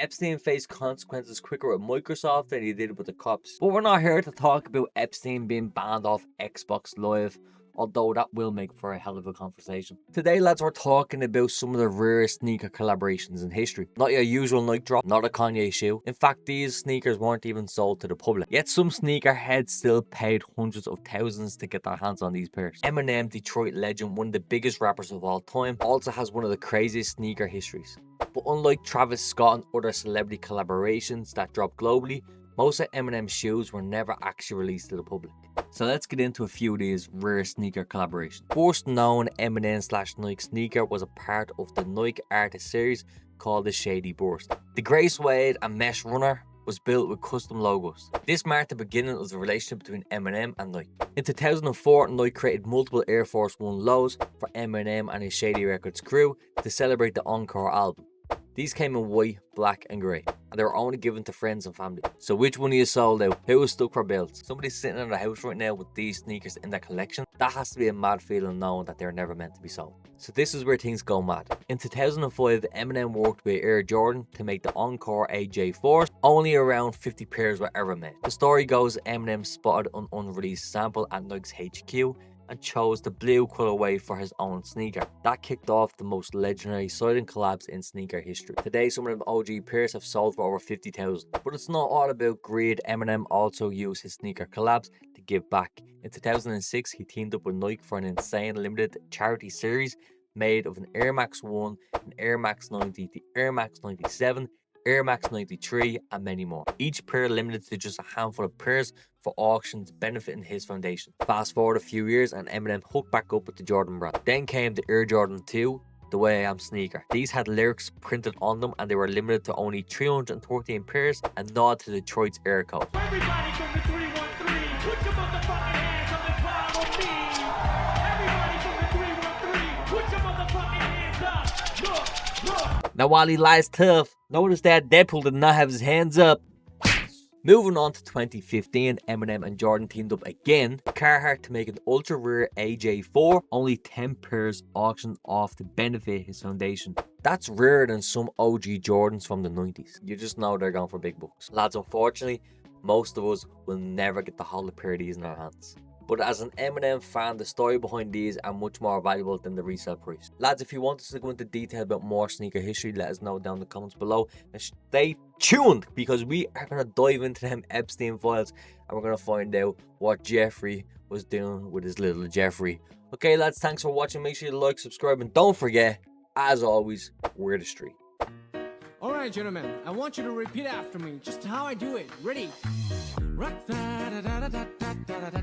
Epstein faced consequences quicker with Microsoft than he did with the cops. But we're not here to talk about Epstein being banned off Xbox Live, although that will make for a hell of a conversation. Today, lads, we're talking about some of the rarest sneaker collaborations in history. Not your usual Nike drop, not a Kanye shoe. In fact, these sneakers weren't even sold to the public. Yet some sneakerheads still paid hundreds of thousands to get their hands on these pairs. Eminem, Detroit legend, one of the biggest rappers of all time, also has one of the craziest sneaker histories. But unlike Travis Scott and other celebrity collaborations that drop globally, most of Eminem's shoes were never actually released to the public. So let's get into a few of these rare sneaker collaborations. First known Eminem/Nike sneaker was a part of the Nike artist series called the Shady Burst. The grey suede and mesh runner was built with custom logos. This marked the beginning of the relationship between Eminem and Nike. In 2004, Nike created multiple Air Force One lows for Eminem and his Shady Records crew to celebrate the Encore album. These came in white, black and grey, and they were only given to friends and family. So which one of you sold out? Who was stuck for belts? Somebody's sitting in their house right now with these sneakers in their collection. That has to be a mad feeling knowing that they're never meant to be sold. So this is where things go mad. In 2005, Eminem worked with Air Jordan to make the Encore AJ4. Only around 50 pairs were ever made. The story goes Eminem spotted an unreleased sample at Nike's HQ and chose the blue colorway for his own sneaker. That kicked off the most legendary silent collabs in sneaker history. Today, some of them OG pairs have sold for over 50,000. But it's not all about greed. Eminem also used his sneaker collabs to give back. In 2006, he teamed up with Nike for an insane limited charity series made of an Air Max 1, an Air Max 90, the Air Max 97, Air Max 93 and many more. Each pair limited to just a handful of pairs for auctions benefiting his foundation. Fast forward a few years and Eminem hooked back up with the Jordan brand. Then came the Air Jordan 2, the Way I Am sneaker. These had lyrics printed on them and they were limited to only 313 pairs and nod to Detroit's Air Code. Everybody from the 313, put your motherfucking hands up and follow me. Everybody from the 313, put your motherfucking hands up. Look. Now while he lies tough, notice that Deadpool did not have his hands up. Moving on to 2015, Eminem and Jordan teamed up again, Carhartt, to make an ultra rare AJ4, only 10 pairs auctioned off to benefit his foundation. That's rarer than some OG Jordans from the 90s. You just know they're going for big bucks. Lads, unfortunately, most of us will never get to hold a pair of these in our hands. But as an Eminem fan, the story behind these are much more valuable than the resale price. Lads, if you want us to go into detail about more sneaker history, let us know down in the comments below. And stay tuned, because we are going to dive into them Epstein files and we're going to find out what Jeffrey was doing with his little Jeffrey. Okay, lads, thanks for watching. Make sure you like, subscribe, and don't forget, as always, we're the street. Alright, gentlemen, I want you to repeat after me, just how I do it. Ready? Rock, da da da da da da da da.